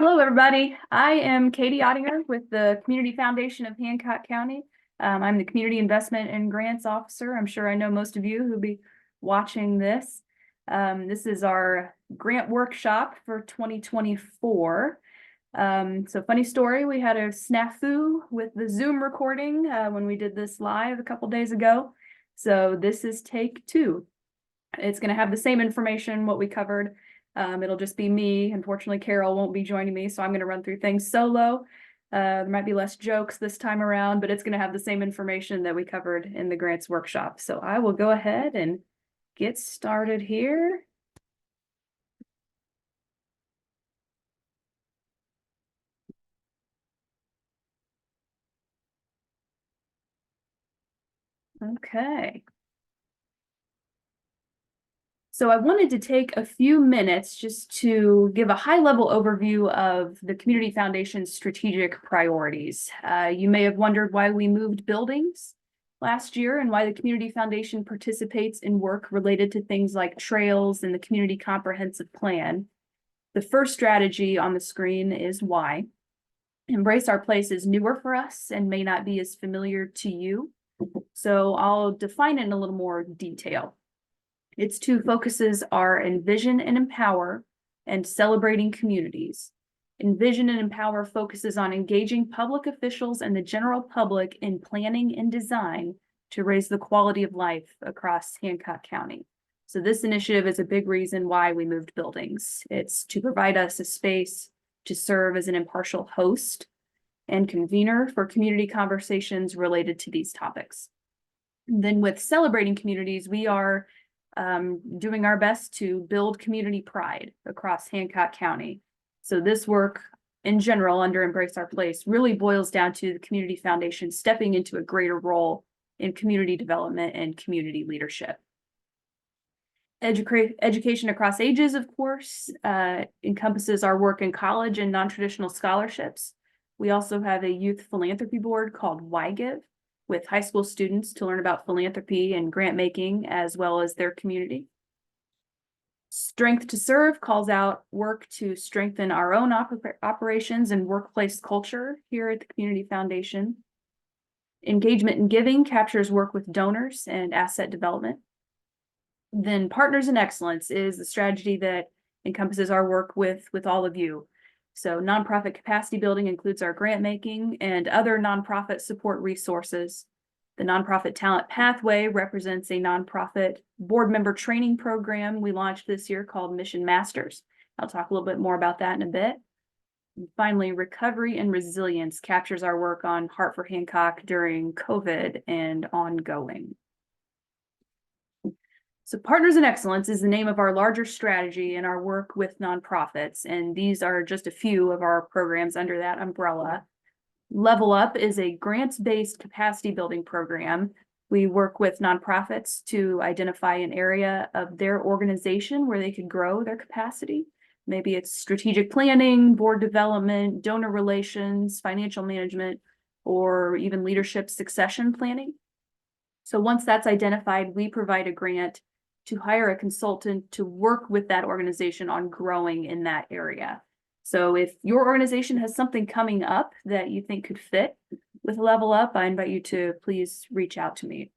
Hello, everybody. I am Katie Ottinger with the Community Foundation of Hancock County. I'm the Community Investment and Grants Officer. I'm sure I know most of you who'll be watching this. This is our grant workshop for 2024. So funny story, we had a snafu with the Zoom recording when we did this live a couple days ago. So this is take two. It's going to have the same information, what we covered. It'll just be me. Unfortunately, Carol won't be joining me, so I'm going to run through things solo. There might be less jokes this time around, but it's going to have the same information that we covered in the grants workshop. So I will go ahead and get started here. Okay. So I wanted to take a few minutes just to give a high-level overview of the Community Foundation's strategic priorities. You may have wondered why we moved buildings last year and why the Community Foundation participates in work related to things like trails and the Community Comprehensive Plan. The first strategy on the screen is why. Embrace Our Place is newer for us and may not be as familiar to you. So I'll define it in a little more detail. Its two focuses are envision and empower and celebrating communities. Envision and empower focuses on engaging public officials and the general public in planning and design to raise the quality of life across Hancock County. So this initiative is a big reason why we moved buildings. It's to provide us a space to serve as an impartial host and convener for community conversations related to these topics. And then with celebrating communities, we are doing our best to build community pride across Hancock County. So this work in general under Embrace Our Place really boils down to the Community Foundation stepping into a greater role in community development and community leadership. Education across ages, of course, encompasses our work in college and non-traditional scholarships. We also have a youth philanthropy board called YGive, with high school students to learn about philanthropy and grant making, as well as their community. Strength to Serve calls out work to strengthen our own operations and workplace culture here at the Community Foundation. Engagement and Giving captures work with donors and asset development. Then Partners in Excellence is the strategy that encompasses our work with all of you. So nonprofit capacity building includes our grant making and other nonprofit support resources. The Nonprofit Talent Pathway represents a nonprofit board member training program we launched this year called Mission Masters. I'll talk a little bit more about that in a bit. And finally, Recovery and Resilience captures our work on Heart for Hancock during COVID and ongoing. So Partners in Excellence is the name of our larger strategy in our work with nonprofits, and these are just a few of our programs under that umbrella. Level Up is a grants-based capacity building program. We work with nonprofits to identify an area of their organization where they could grow their capacity. Maybe it's strategic planning, board development, donor relations, financial management, or even leadership succession planning. So once that's identified, we provide a grant to hire a consultant to work with that organization on growing in that area. So if your organization has something coming up that you think could fit with Level Up, I invite you to please reach out to me.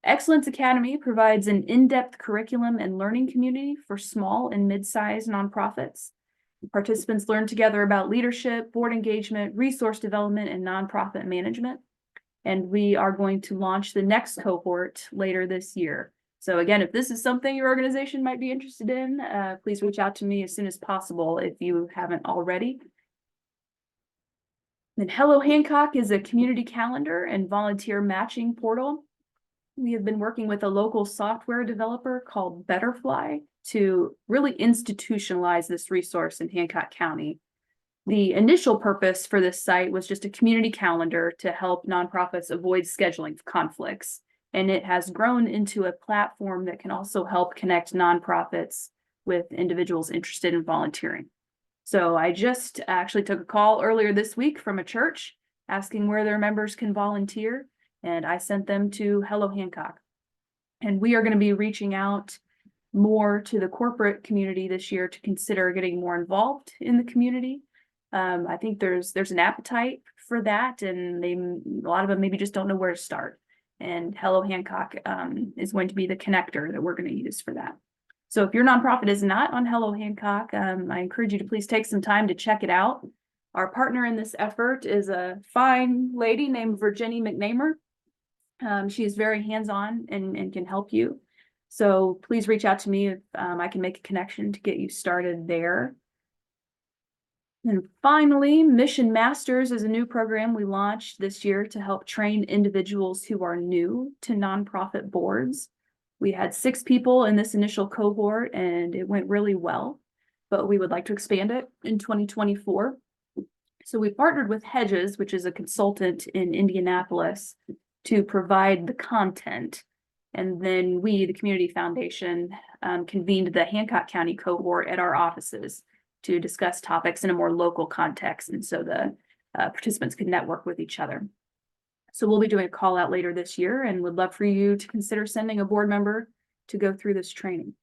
Excellence Academy provides an in-depth curriculum and learning community for small and mid-sized nonprofits. Participants learn together about leadership, board engagement, resource development, and nonprofit management. And we are going to launch the next cohort later this year. So again, if this is something your organization might be interested in, please reach out to me as soon as possible if you haven't already. Then Hello Hancock is a community calendar and volunteer matching portal. We have been working with a local software developer called Betterfly to really institutionalize this resource in Hancock County. The initial purpose for this site was just a community calendar to help nonprofits avoid scheduling conflicts. And it has grown into a platform that can also help connect nonprofits with individuals interested in volunteering. So I just actually took a call earlier this week from a church asking where their members can volunteer, and I sent them to Hello Hancock. And we are going to be reaching out more to the corporate community this year to consider getting more involved in the community. I think there's an appetite for that, and a lot of them maybe just don't know where to start. And Hello Hancock is going to be the connector that we're going to use for that. So if your nonprofit is not on Hello Hancock, I encourage you to please take some time to check it out. Our partner in this effort is a fine lady named Virginia McNamer. She is very hands-on and can help you. So please reach out to me if I can make a connection to get you started there. And finally, Mission Masters is a new program we launched this year to help train individuals who are new to nonprofit boards. We had 6 people in this initial cohort and it went really well, but we would like to expand it in 2024. So we partnered with Hedges, which is a consultant in Indianapolis, to provide the content. And then we, the Community Foundation, convened the Hancock County cohort at our offices to discuss topics in a more local context. And so the participants could network with each other. So we'll be doing a call out later this year and would love for you to consider sending a board member to go through this training.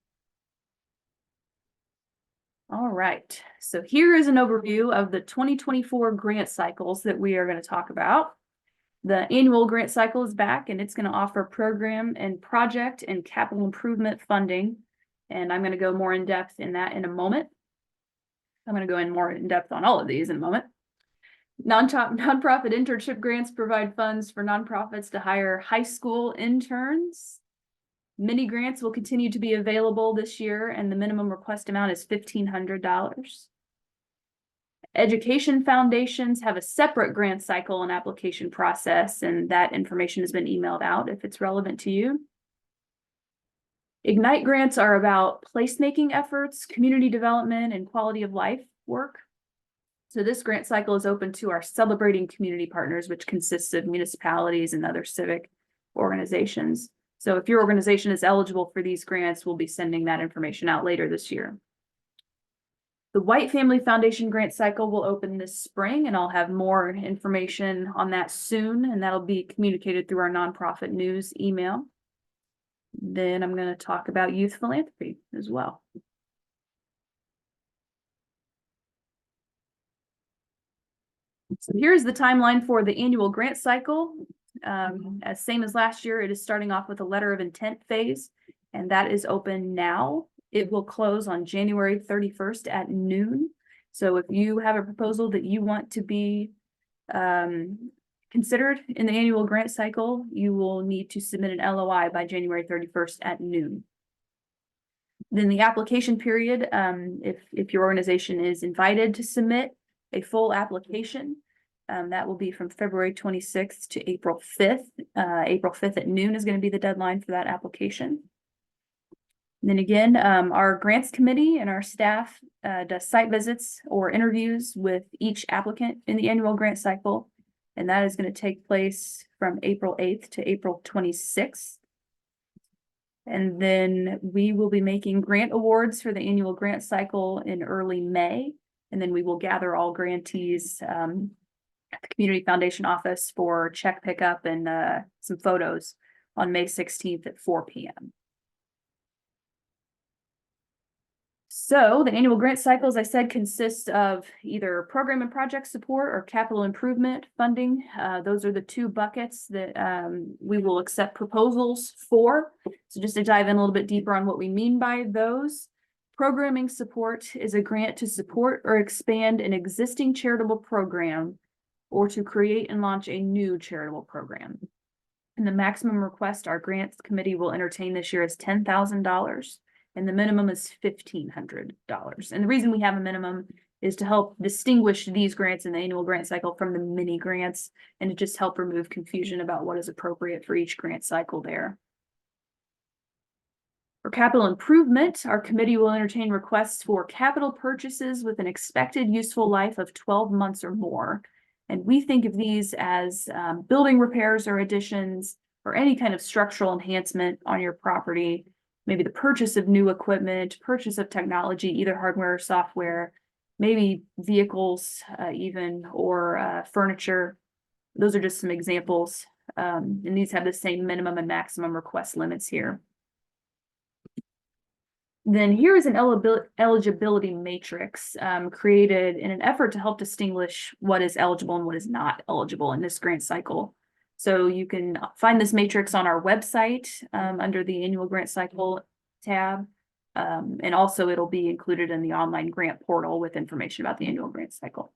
All right, so here is an overview of the 2024 grant cycles that we are going to talk about. The annual grant cycle is back and it's going to offer program and project and capital improvement funding. And I'm going to go more in depth in that in a moment. I'm going to go in more in depth on all of these in a moment. Nonprofit internship grants provide funds for nonprofits to hire high school interns. Mini grants will continue to be available this year, and the minimum request amount is $1,500. Education foundations have a separate grant cycle and application process, and that information has been emailed out if it's relevant to you. Ignite grants are about placemaking efforts, community development, and quality of life work. So this grant cycle is open to our celebrating community partners, which consists of municipalities and other civic organizations. So if your organization is eligible for these grants, we'll be sending that information out later this year. The White Family Foundation grant cycle will open this spring, and I'll have more information on that soon, and that'll be communicated through our nonprofit news email. Then I'm going to talk about youth philanthropy as well. So here's the timeline for the annual grant cycle. As same as last year, it is starting off with a letter of intent phase, and that is open now. It will close on January 31st at noon. So if you have a proposal that you want to be considered in the annual grant cycle, you will need to submit an LOI by January 31st at noon. Then the application period, if your organization is invited to submit a full application, that will be from February 26th to April 5th. April 5th at noon is going to be the deadline for that application. And then again, our grants committee and our staff does site visits or interviews with each applicant in the annual grant cycle. And that is going to take place from April 8th to April 26th. And then we will be making grant awards for the annual grant cycle in early May. And then we will gather all grantees at the Community Foundation office for check pickup and some photos on May 16th at 4 p.m. So the annual grant cycle, as I said, consists of either program and project support or capital improvement funding. Those are the 2 buckets that we will accept proposals for. So just to dive in a little bit deeper on what we mean by those. Programming support is a grant to support or expand an existing charitable program or to create and launch a new charitable program. And the maximum request our grants committee will entertain this year is $10,000. And the minimum is $1,500. And the reason we have a minimum is to help distinguish these grants in the annual grant cycle from the mini grants and to just help remove confusion about what is appropriate for each grant cycle there. For capital improvement, our committee will entertain requests for capital purchases with an expected useful life of 12 months or more. And we think of these as building repairs or additions or any kind of structural enhancement on your property. Maybe the purchase of new equipment, purchase of technology, either hardware or software, maybe vehicles even, or furniture. Those are just some examples. And these have the same minimum and maximum request limits here. Then here is an eligibility matrix created in an effort to help distinguish what is eligible and what is not eligible in this grant cycle. So you can find this matrix on our website under the annual grant cycle tab. And also it'll be included in the online grant portal with information about the annual grant cycle.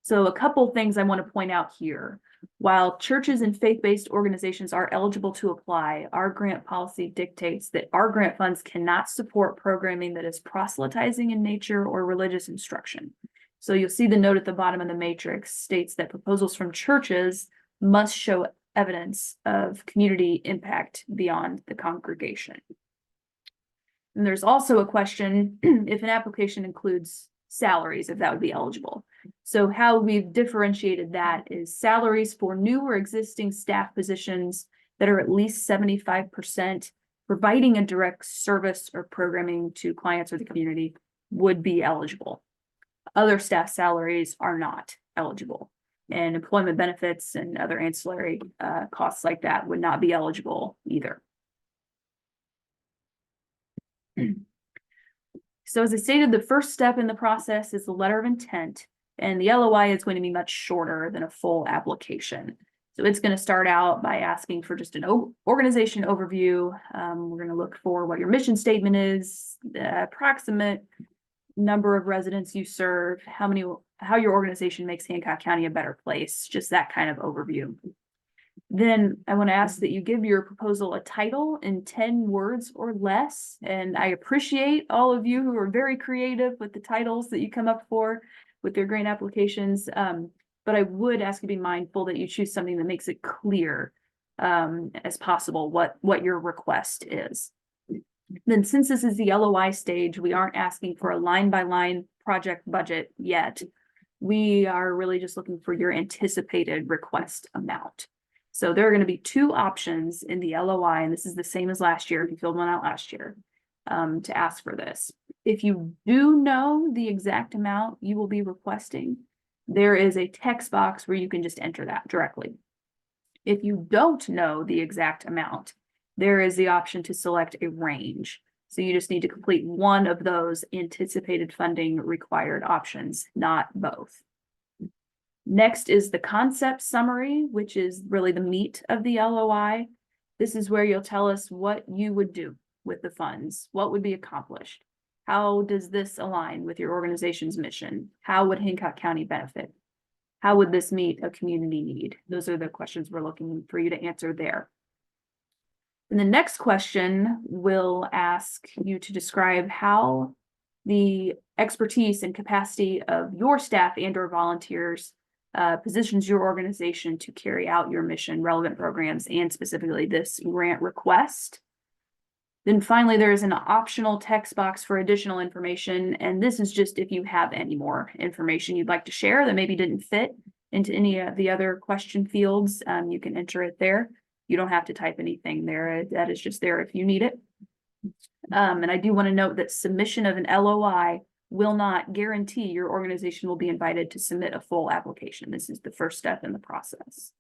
So a couple things I want to point out here. While churches and faith-based organizations are eligible to apply, our grant policy dictates that our grant funds cannot support programming that is proselytizing in nature or religious instruction. So you'll see the note at the bottom of the matrix states that proposals from churches must show evidence of community impact beyond the congregation. And there's also a question if an application includes salaries, if that would be eligible. So how we've differentiated that is salaries for new or existing staff positions that are at least 75% providing a direct service or programming to clients or the community would be eligible. Other staff salaries are not eligible, and employment benefits and other ancillary costs like that would not be eligible either. So as I stated, the first step in the process is the letter of intent, and the LOI is going to be much shorter than a full application. So it's going to start out by asking for just an organization overview. We're going to look for what your mission statement is, the approximate number of residents you serve, how your organization makes Hancock County a better place, just that kind of overview. Then I want to ask that you give your proposal a title in 10 words or less. And I appreciate all of you who are very creative with the titles that you come up for with your grant applications. But I would ask you to be mindful that you choose something that makes it clear as possible what your request is. Then since this is the LOI stage, we aren't asking for a line-by-line project budget yet. We are really just looking for your anticipated request amount. So there are going to be two options in the LOI, and this is the same as last year if you filled one out last year, to ask for this. If you do know the exact amount you will be requesting, there is a text box where you can just enter that directly. If you don't know the exact amount, there is the option to select a range. So you just need to complete one of those anticipated funding required options, not both. Next is the concept summary, which is really the meat of the LOI. This is where you'll tell us what you would do with the funds, what would be accomplished. How does this align with your organization's mission? How would Hancock County benefit? How would this meet a community need? Those are the questions we're looking for you to answer there. And the next question will ask you to describe how the expertise and capacity of your staff and or volunteers positions your organization to carry out your mission, relevant programs, and specifically this grant request. Then finally, there is an optional text box for additional information. And this is just if you have any more information you'd like to share that maybe didn't fit into any of the other question fields, you can enter it there. You don't have to type anything there. That is just there if you need it. And I do want to note that submission of an LOI will not guarantee your organization will be invited to submit a full application. This is the first step in the process.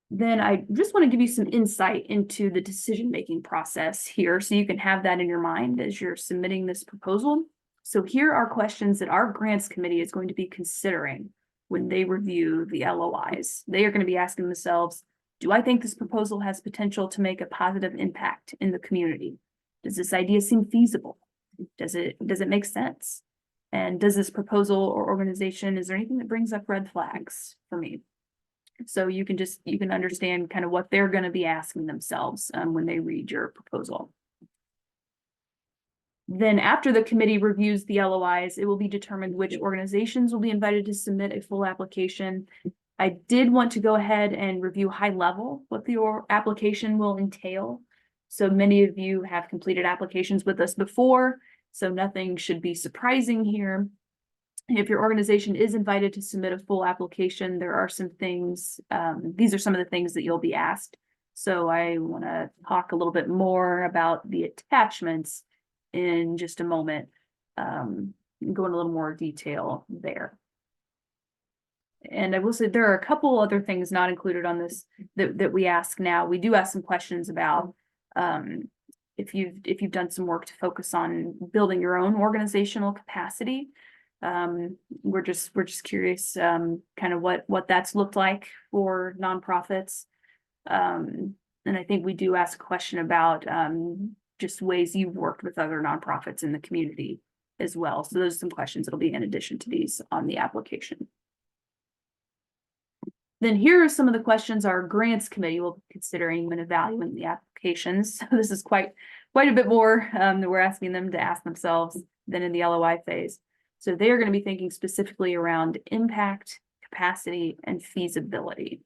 Then I just want to give you some insight into the decision-making process here so you can have that in your mind as you're submitting this proposal. So here are questions that our grants committee is going to be considering when they review the LOIs. They are going to be asking themselves, do I think this proposal has potential to make a positive impact in the community? Does this idea seem feasible? Does it make sense? And does this proposal or organization, is there anything that brings up red flags for me? So you can understand kind of what they're going to be asking themselves when they read your proposal. Then after the committee reviews the LOIs, it will be determined which organizations will be invited to submit a full application. I did want to go ahead and review high level what the application will entail. So many of you have completed applications with us before, so nothing should be surprising here. If your organization is invited to submit a full application, there are some things, these are some of the things that you'll be asked. So I want to talk a little bit more about the attachments in just a moment, go in a little more detail there. And I will say there are a couple other things not included on this that we ask now. We do ask some questions about If you've done some work to focus on building your own organizational capacity, we're just curious, kind of what that's looked like for nonprofits. And I think we do ask a question about just ways you've worked with other nonprofits in the community as well. So those are some questions that'll be in addition to these on the application. Then here are some of the questions our grants committee will be considering when evaluating the applications. So this is quite a bit more that we're asking them to ask themselves than in the LOI phase. So they are going to be thinking specifically around impact, capacity, and feasibility.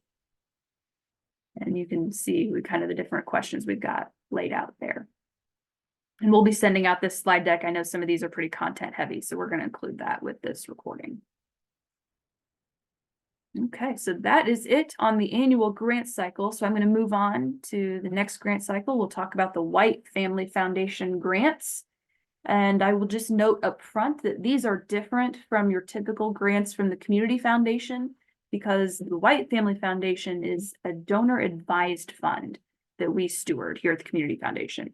And you can see kind of the different questions we've got laid out there. And we'll be sending out this slide deck. I know some of these are pretty content heavy, so we're going to include that with this recording. Okay, so that is it on the annual grant cycle. So I'm going to move on to the next grant cycle. We'll talk about the White Family Foundation grants. And I will just note up front that these are different from your typical grants from the Community Foundation, because the White Family Foundation is a donor advised fund that we steward here at the Community Foundation.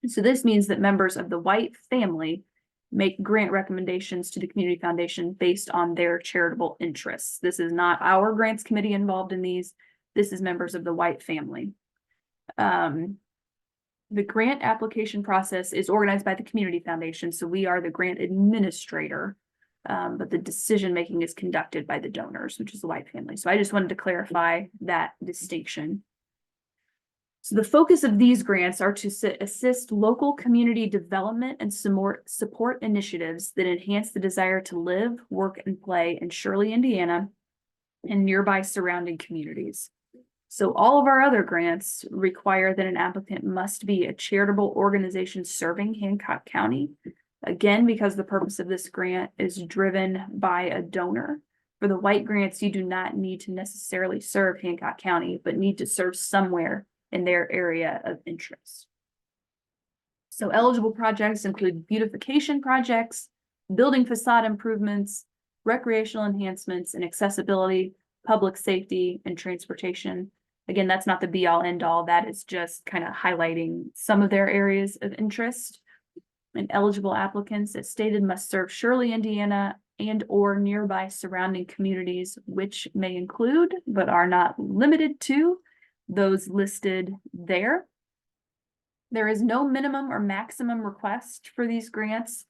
So this means that members of the White family make grant recommendations to the Community Foundation based on their charitable interests. This is not our grants committee involved in these. This is members of the White family. The grant application process is organized by the Community Foundation, so we are the grant administrator, but the decision-making is conducted by the donors, which is the White family. So I just wanted to clarify that distinction. So the focus of these grants are to assist local community development and support initiatives that enhance the desire to live, work, and play in Shirley, Indiana, and nearby surrounding communities. So all of our other grants require that an applicant must be a charitable organization serving Hancock County. Again, because the purpose of this grant is driven by a donor. For the White grants, you do not need to necessarily serve Hancock County, but need to serve somewhere in their area of interest. So eligible projects include beautification projects, building facade improvements, recreational enhancements, and accessibility, public safety, and transportation. Again, that's not the be all end all. That is just kind of highlighting some of their areas of interest. And eligible applicants, as stated, must serve Shirley, Indiana, and or nearby surrounding communities, which may include, but are not limited to, those listed there. There is no minimum or maximum request for these grants.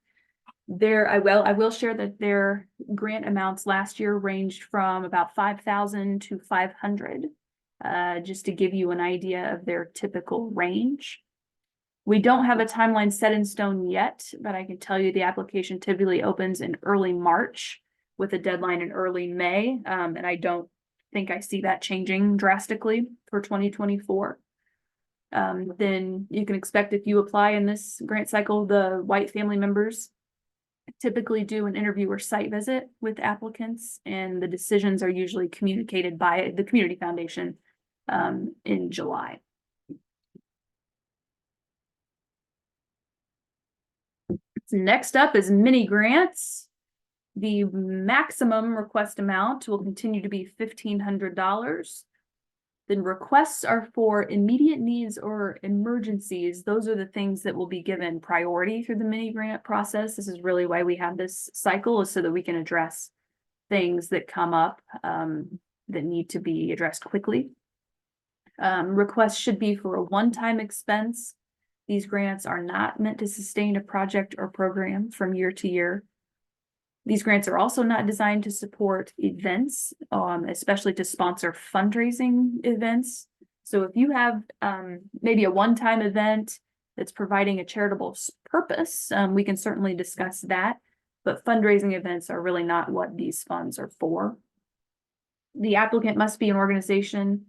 I will share that their grant amounts last year ranged from about 5,000 to 500, just to give you an idea of their typical range. We don't have a timeline set in stone yet, but I can tell you the application typically opens in early March with a deadline in early May, and I don't think I see that changing drastically for 2024. Then you can expect, if you apply in this grant cycle, the White family members typically do an interview or site visit with applicants, and the decisions are usually communicated by the Community Foundation in July. So next up is mini grants. The maximum request amount will continue to be $1,500. Then requests are for immediate needs or emergencies. Those are the things that will be given priority through the mini grant process. This is really why we have this cycle, is so that we can address things that come up that need to be addressed quickly. Requests should be for a one-time expense. These grants are not meant to sustain a project or program from year to year. These grants are also not designed to support events, especially to sponsor fundraising events. So if you have maybe a one-time event that's providing a charitable purpose, we can certainly discuss that, but fundraising events are really not what these funds are for. The applicant must be an organization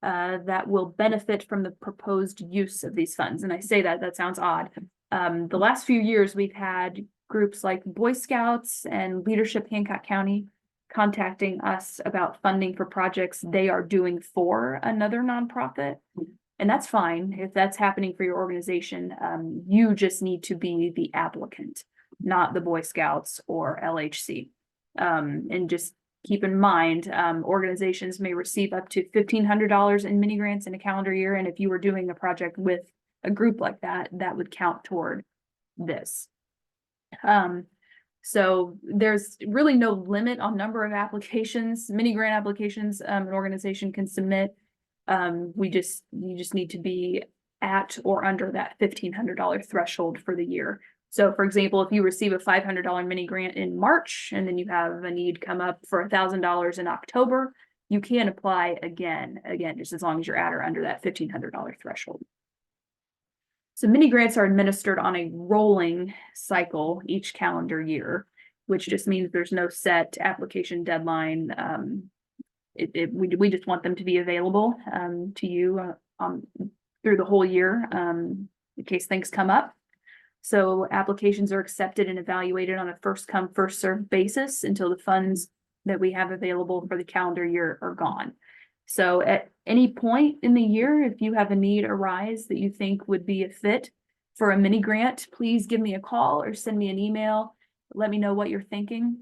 that will benefit from the proposed use of these funds. And I say that sounds odd. The last few years, we've had groups like Boy Scouts and Leadership Hancock County contacting us about funding for projects they are doing for another nonprofit. And that's fine if that's happening for your organization. You just need to be the applicant, not the Boy Scouts or LHC. And just keep in mind, organizations may receive up to $1,500 in mini grants in a calendar year. And if you were doing a project with a group like that, that would count toward this. So there's really no limit on number of applications, mini grant applications, an organization can submit. You just need to be at or under that $1,500 threshold for the year. So for example, if you receive a $500 mini grant in March, and then you have a need come up for $1,000 in October, you can apply again, just as long as you're at or under that $1,500 threshold. So mini grants are administered on a rolling cycle each calendar year, which just means there's no set application deadline. We just want them to be available to you through the whole year in case things come up. So applications are accepted and evaluated on a first come, first served basis until the funds that we have available for the calendar year are gone. So at any point in the year, if you have a need arise that you think would be a fit for a mini grant, please give me a call or send me an email. Let me know what you're thinking.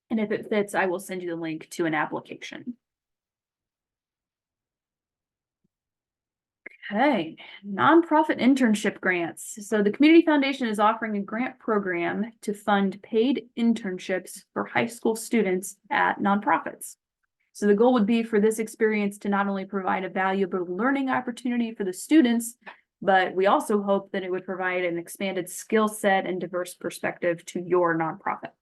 And if it fits, I will send you the link to an application. Okay, nonprofit internship grants. So the Community Foundation is offering a grant program to fund paid internships for high school students at nonprofits. So the goal would be for this experience to not only provide a valuable learning opportunity for the students, but we also hope that it would provide an expanded skill set and diverse perspective to your nonprofit.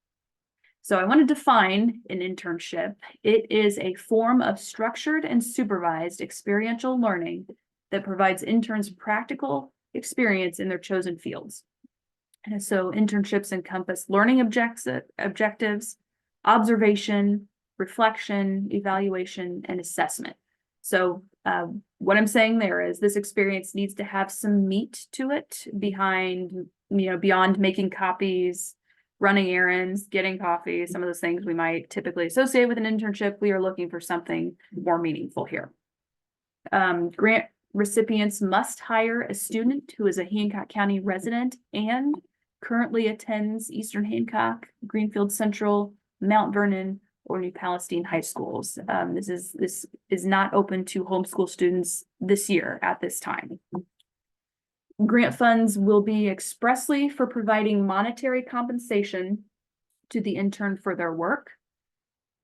So I want to define an internship. It is a form of structured and supervised experiential learning that provides interns practical experience in their chosen fields. And so internships encompass learning objectives, observation, reflection, evaluation, and assessment. So what I'm saying there is this experience needs to have some meat to it beyond making copies, running errands, getting coffee, some of those things we might typically associate with an internship. We are looking for something more meaningful here. Grant recipients must hire a student who is a Hancock County resident and currently attends Eastern Hancock, Greenfield Central, Mount Vernon, or New Palestine high schools. This is not open to homeschool students this year at this time. Grant funds will be expressly for providing monetary compensation to the intern for their work.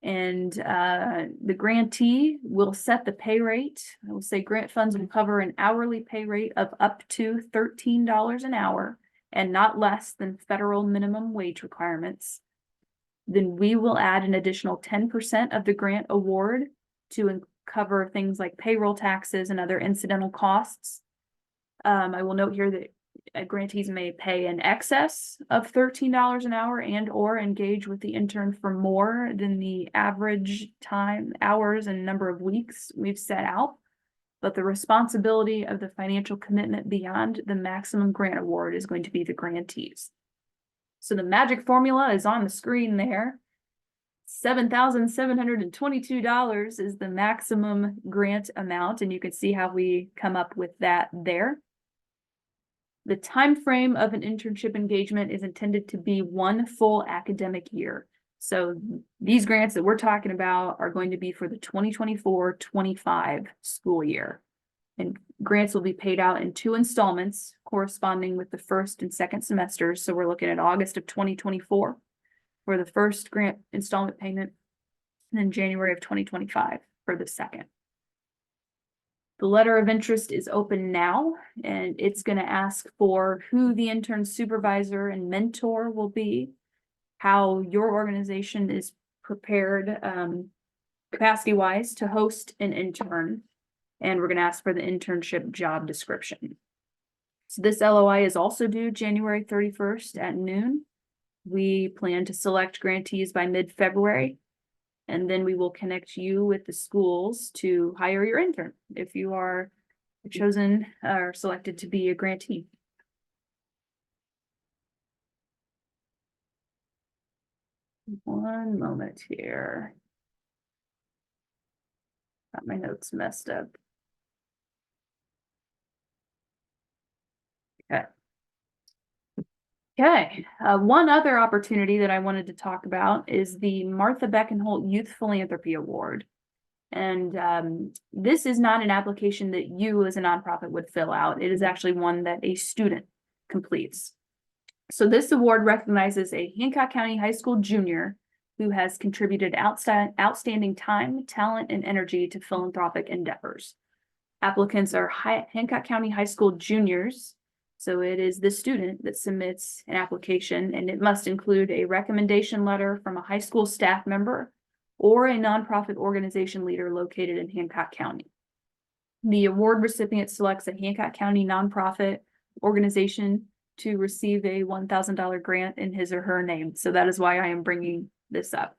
And the grantee will set the pay rate. I will say grant funds will cover an hourly pay rate of up to $13 an hour and not less than federal minimum wage requirements. Then we will add an additional 10% of the grant award to cover things like payroll taxes and other incidental costs. I will note here that grantees may pay in excess of $13 an hour and or engage with the intern for more than the average time, hours, and number of weeks we've set out. But the responsibility of the financial commitment beyond the maximum grant award is going to be the grantees. So the magic formula is on the screen there. $7,722 is the maximum grant amount, and you can see how we come up with that there. The time frame of an internship engagement is intended to be one full academic year. So these grants that we're talking about are going to be for the 2024-25 school year. And grants will be paid out in 2 installments corresponding with the first and second semesters. So we're looking at August of 2024 for the first grant installment payment, and then January of 2025 for the second. The letter of interest is open now, and it's going to ask for who the intern supervisor and mentor will be, how your organization is prepared capacity-wise to host an intern, and we're going to ask for the internship job description. So this LOI is also due January 31st at noon. We plan to select grantees by mid-February, and then we will connect you with the schools to hire your intern if you are chosen or selected to be a grantee. One moment here. Got my notes messed up. Okay. Okay, one other opportunity that I wanted to talk about is the Martha Beckenholt Youth Philanthropy Award. And this is not an application that you as a nonprofit would fill out. It is actually one that a student completes. So this award recognizes a Hancock County High School junior who has contributed outstanding time, talent, and energy to philanthropic endeavors. Applicants are Hancock County High School juniors. So it is the student that submits an application, and it must include a recommendation letter from a high school staff member or a nonprofit organization leader located in Hancock County. The award recipient selects a Hancock County nonprofit organization to receive a $1,000 grant in his or her name. So that is why I am bringing this up.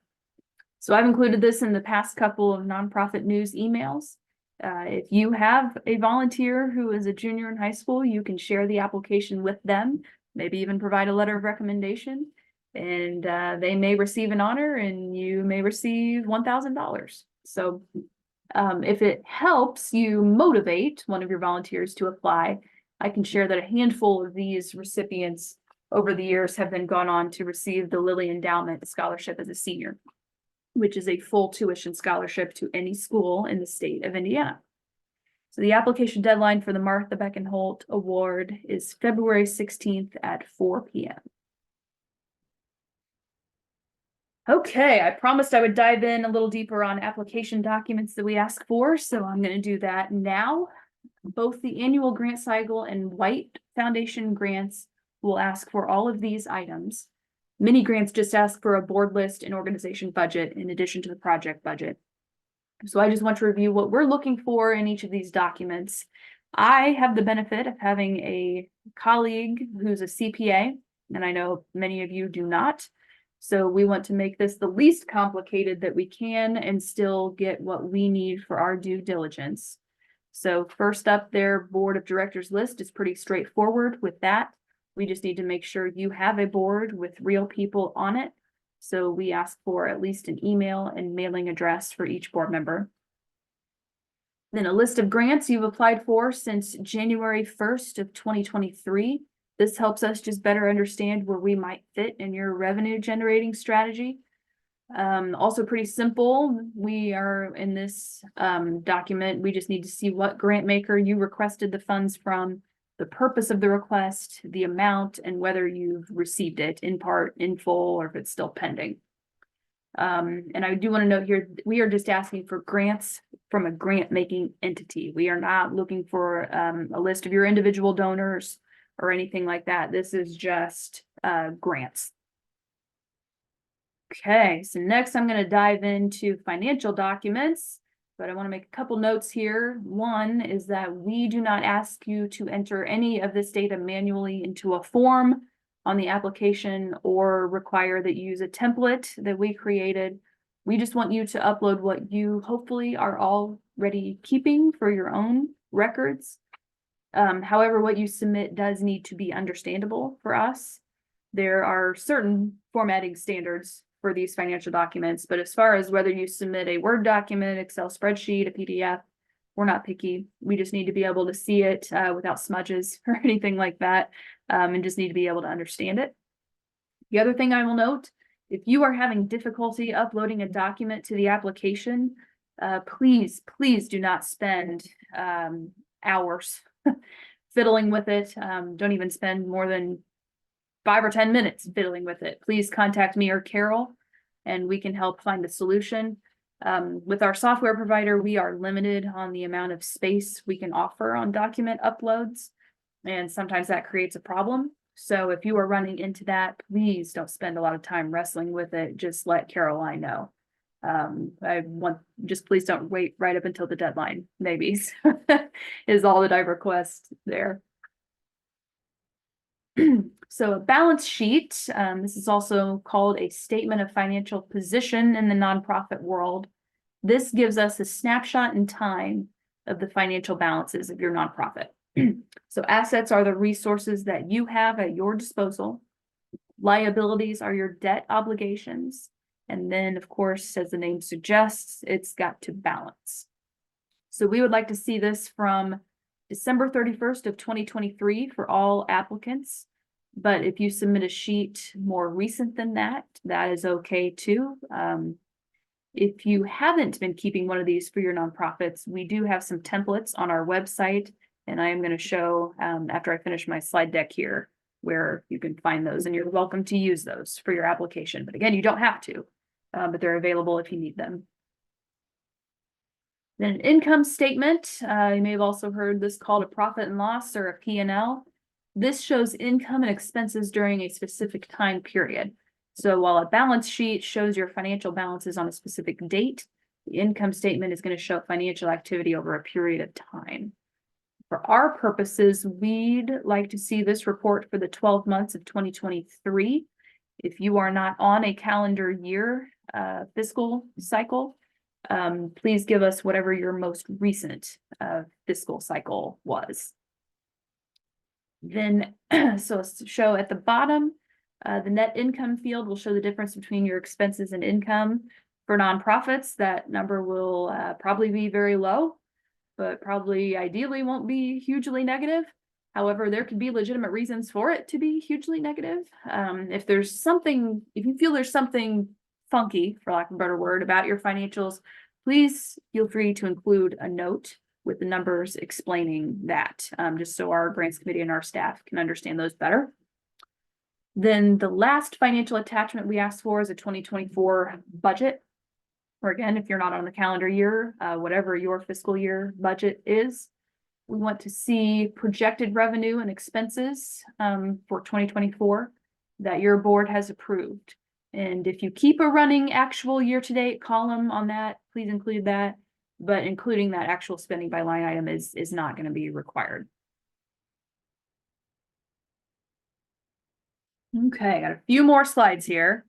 So I've included this in the past couple of nonprofit news emails. If you have a volunteer who is a junior in high school, you can share the application with them, maybe even provide a letter of recommendation, and they may receive an honor and you may receive $1,000. So if it helps you motivate one of your volunteers to apply, I can share that a handful of these recipients over the years have then gone on to receive the Lilly Endowment Scholarship as a senior, which is a full tuition scholarship to any school in the state of Indiana. So the application deadline for the Martha Beckenholt Award is February 16th at 4 p.m. Okay, I promised I would dive in a little deeper on application documents that we ask for, so I'm going to do that now. Both the annual grant cycle and White Foundation grants will ask for all of these items. Mini grants just ask for a board list and organization budget in addition to the project budget. So I just want to review what we're looking for in each of these documents. I have the benefit of having a colleague who's a CPA, and I know many of you do not. So we want to make this the least complicated that we can and still get what we need for our due diligence. So first up, their board of directors list is pretty straightforward with that. We just need to make sure you have a board with real people on it. So we ask for at least an email and mailing address for each board member. Then a list of grants you've applied for since January 1st of 2023. This helps us just better understand where we might fit in your revenue generating strategy. Also pretty simple. We are in this document, we just need to see what grant maker you requested the funds from, the purpose of the request, the amount, and whether you've received it in part, in full, or if it's still pending. And I do want to note here, we are just asking for grants from a grant making entity. We are not looking for a list of your individual donors or anything like that. This is just grants. Okay, so next I'm going to dive into financial documents, but I want to make a couple notes here. One is that we do not ask you to enter any of this data manually into a form on the application or require that you use a template that we created. We just want you to upload what you hopefully are already keeping for your own records. However, what you submit does need to be understandable for us. There are certain formatting standards for these financial documents, but as far as whether you submit a Word document, Excel spreadsheet, a PDF, we're not picky. We just need to be able to see it without smudges or anything like that, and just need to be able to understand it. The other thing I will note, if you are having difficulty uploading a document to the application, please do not spend hours fiddling with it. Don't even spend more than 5 or 10 minutes fiddling with it. Please contact me or Carol, and we can help find a solution. With our software provider, we are limited on the amount of space we can offer on document uploads, and sometimes that creates a problem. So if you are running into that, please don't spend a lot of time wrestling with it. Just let Caroline know. Just please don't wait right up until the deadline, maybe, is all that I request there. So a balance sheet, this is also called a statement of financial position in the nonprofit world. This gives us a snapshot in time of the financial balances of your nonprofit. So assets are the resources that you have at your disposal. Liabilities are your debt obligations. And then, of course, as the name suggests, it's got to balance. So we would like to see this from December 31st of 2023 for all applicants. But if you submit a sheet more recent than that, that is okay too. If you haven't been keeping one of these for your nonprofits, we do have some templates on our website, and I am going to show after I finish my slide deck here where you can find those, and you're welcome to use those for your application. But again, you don't have to, but they're available if you need them. Then an income statement, you may have also heard this called a profit and loss or a P&L. This shows income and expenses during a specific time period. So while a balance sheet shows your financial balances on a specific date, the income statement is going to show financial activity over a period of time. For our purposes, we'd like to see this report for the 12 months of 2023. If you are not on a calendar year fiscal cycle, please give us whatever your most recent fiscal cycle was. Then, so show at the bottom, the net income field will show the difference between your expenses and income. For nonprofits, that number will probably be very low, but probably ideally won't be hugely negative. However, there could be legitimate reasons for it to be hugely negative. If you feel there's something funky, for lack of a better word, about your financials, please feel free to include a note with the numbers explaining that, just so our grants committee and our staff can understand those better. Then the last financial attachment we asked for is a 2024 budget. Or again, if you're not on the calendar year, whatever your fiscal year budget is, we want to see projected revenue and expenses for 2024 that your board has approved. And if you keep a running actual year-to-date column on that, please include that. But including that actual spending by line item is not going to be required. Okay, got a few more slides here.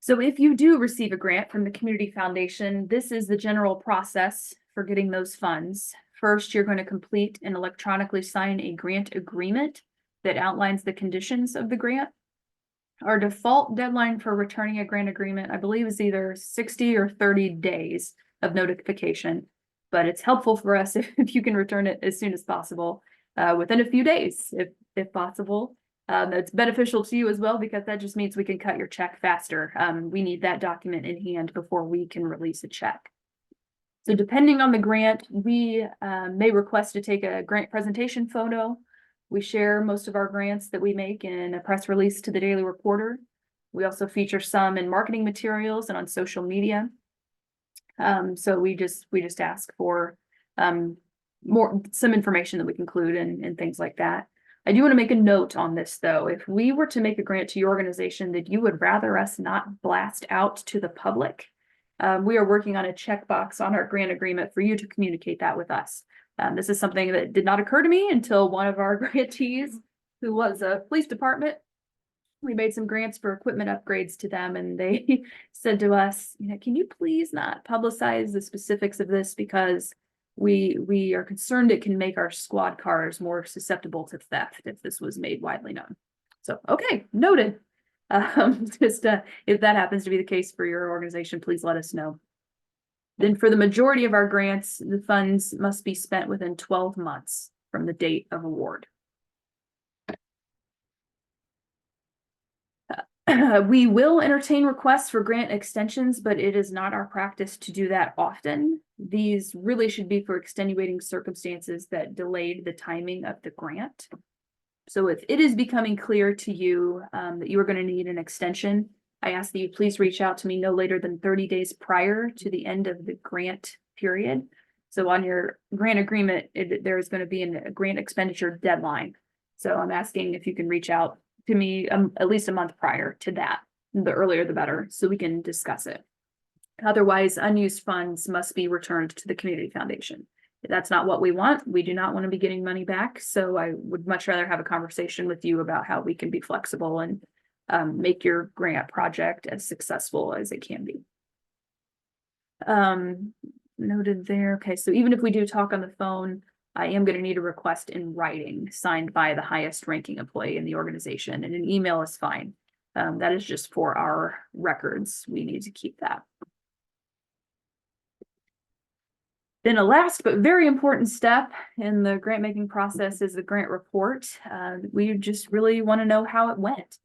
So if you do receive a grant from the Community Foundation, this is the general process for getting those funds. First, you're going to complete and electronically sign a grant agreement that outlines the conditions of the grant. Our default deadline for returning a grant agreement, I believe, is either 60 or 30 days of notification, but it's helpful for us if you can return it as soon as possible, within a few days, if possible. It's beneficial to you as well, because that just means we can cut your check faster. We need that document in hand before we can release a check. So depending on the grant, we may request to take a grant presentation photo. We share most of our grants that we make in a press release to the Daily Reporter. We also feature some in marketing materials and on social media. So we just ask for some information that we can include and things like that. I do want to make a note on this, though. If we were to make a grant to your organization that you would rather us not blast out to the public, we are working on a checkbox on our grant agreement for you to communicate that with us. This is something that did not occur to me until one of our grantees, who was a police department, we made some grants for equipment upgrades to them, and they said to us, can you please not publicize the specifics of this, because we are concerned it can make our squad cars more susceptible to theft if this was made widely known. So, okay, noted. If that happens to be the case for your organization, please let us know. Then for the majority of our grants, the funds must be spent within 12 months from the date of award. We will entertain requests for grant extensions, but it is not our practice to do that often. These really should be for extenuating circumstances that delayed the timing of the grant. So if it is becoming clear to you that you are going to need an extension, I ask that you please reach out to me no later than 30 days prior to the end of the grant period. So on your grant agreement, there is going to be a grant expenditure deadline. So I'm asking if you can reach out to me at least a month prior to that. The earlier, the better, so we can discuss it. Otherwise, unused funds must be returned to the Community Foundation. That's not what we want. We do not want to be getting money back. So I would much rather have a conversation with you about how we can be flexible and make your grant project as successful as it can be. Noted there. Okay, so even if we do talk on the phone, I am going to need a request in writing signed by the highest ranking employee in the organization, and an email is fine. That is just for our records. We need to keep that. Then a last but very important step in the grant making process is the grant report. We just really want to know how it went.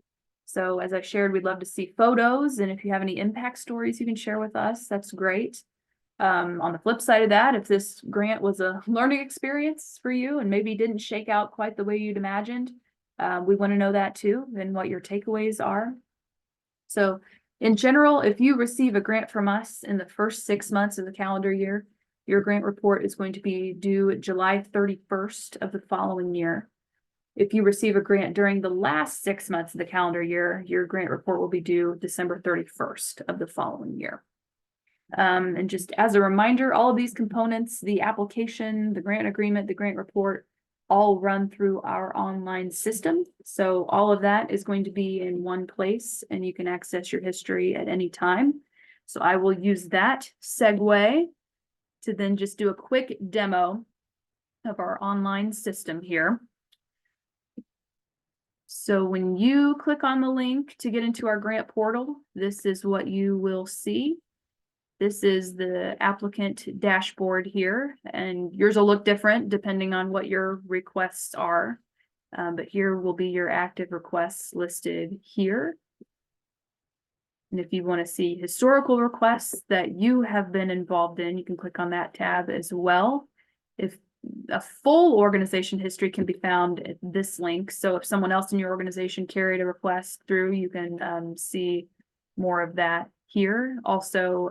So as I shared, we'd love to see photos, and if you have any impact stories you can share with us, that's great. On the flip side of that, if this grant was a learning experience for you and maybe didn't shake out quite the way you'd imagined, we want to know that too, and what your takeaways are. So in general, if you receive a grant from us in the first 6 months of the calendar year, your grant report is going to be due July 31st of the following year. If you receive a grant during the last 6 months of the calendar year, your grant report will be due December 31st of the following year. And just as a reminder, all of these components, the application, the grant agreement, the grant report, all run through our online system. So all of that is going to be in one place and you can access your history at any time. So I will use that segue to then just do a quick demo of our online system here. So when you click on the link to get into our grant portal, this is what you will see. This is the applicant dashboard here, and yours will look different depending on what your requests are. But here will be your active requests listed here. And if you want to see historical requests that you have been involved in, you can click on that tab as well. If a full organization history can be found at this link. So if someone else in your organization carried a request through, you can see more of that here. Also,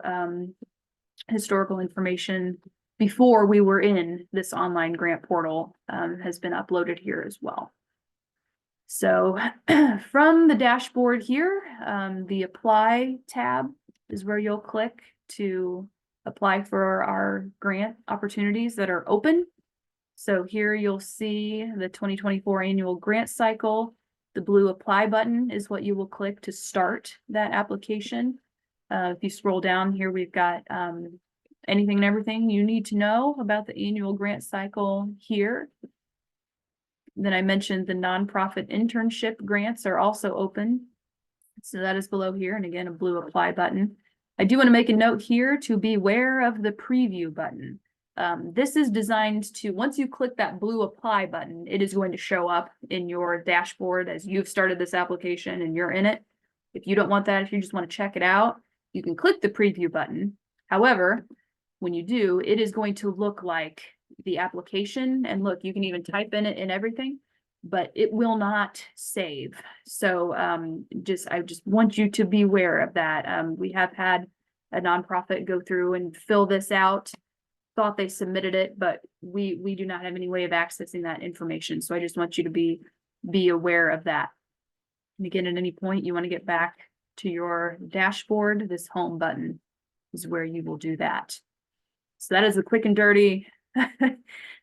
historical information before we were in this online grant portal has been uploaded here as well. So from the dashboard here, the apply tab is where you'll click to apply for our grant opportunities that are open. So here you'll see the 2024 annual grant cycle. The blue apply button is what you will click to start that application. If you scroll down here, we've got anything and everything you need to know about the annual grant cycle here. Then I mentioned the nonprofit internship grants are also open. So that is below here. And again, a blue apply button. I do want to make a note here to beware of the preview button. This is designed to, once you click that blue apply button, it is going to show up in your dashboard as you've started this application and you're in it. If you don't want that, if you just want to check it out, you can click the preview button. However, when you do, it is going to look like the application, and look, you can even type in it and everything, but it will not save. So I just want you to be aware of that. We have had a nonprofit go through and fill this out, thought they submitted it, but we do not have any way of accessing that information. So I just want you to be aware of that. And again, at any point you want to get back to your dashboard, this home button is where you will do that. So that is a quick and dirty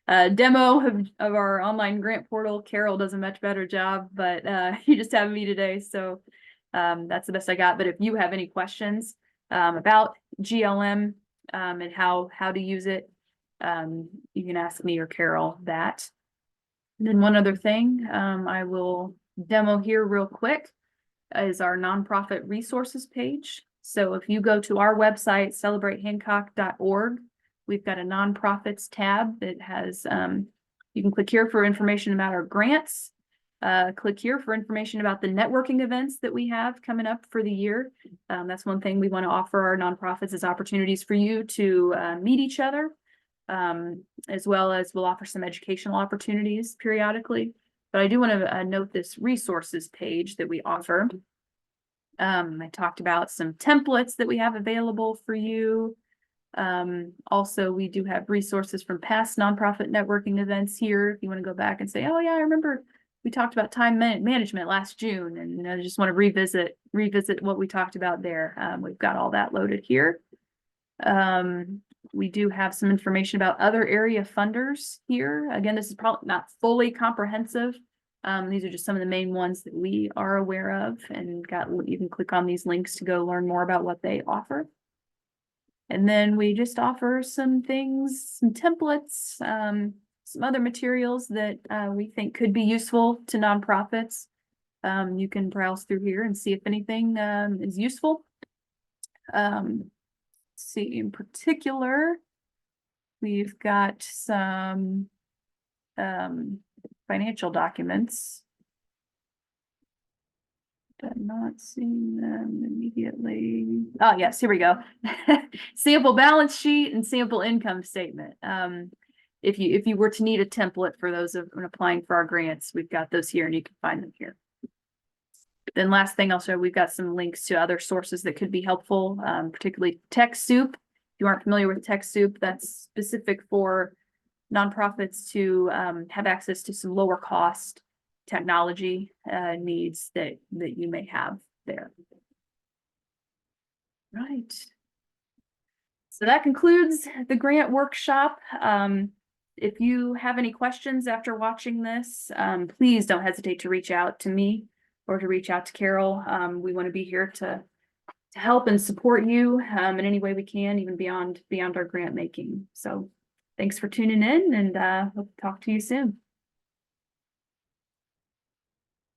demo of our online grant portal. Carol does a much better job, but you just have me today. So that's the best I got. But if you have any questions about GLM and how to use it, you can ask me or Carol that. And then one other thing I will demo here real quick is our nonprofit resources page. So if you go to our website, celebratehancock.org, we've got a nonprofits tab that has, you can click here for information about our grants, click here for information about the networking events that we have coming up for the year. That's one thing we want to offer our nonprofits is opportunities for you to meet each other, as well as we'll offer some educational opportunities periodically. But I do want to note this resources page that we offer. I talked about some templates that we have available for you. Also, we do have resources from past nonprofit networking events here. If you want to go back and say, oh yeah, I remember we talked about time management last June, and I just want to revisit what we talked about there. We've got all that loaded here. We do have some information about other area funders here. Again, this is probably not fully comprehensive. These are just some of the main ones that we are aware of, and you can click on these links to go learn more about what they offer. And then we just offer some things, some templates, some other materials that we think could be useful to nonprofits. You can browse through here and see if anything is useful. Let's see, in particular, we've got some financial documents. but not seeing them immediately. Oh, yes, here we go. Sample balance sheet and sample income statement. If you were to need a template for those of when applying for our grants, we've got those here and you can find them here. Then last thing I'll show, we've got some links to other sources that could be helpful, particularly TechSoup. If you aren't familiar with TechSoup, that's specific for nonprofits to have access to some lower cost technology needs that you may have there. Right. So that concludes the grant workshop. If you have any questions after watching this, please don't hesitate to reach out to me or to reach out to Carol. We want to be here to help and support you in any way we can, even beyond our grant making. So thanks for tuning in, and hope to talk to you soon.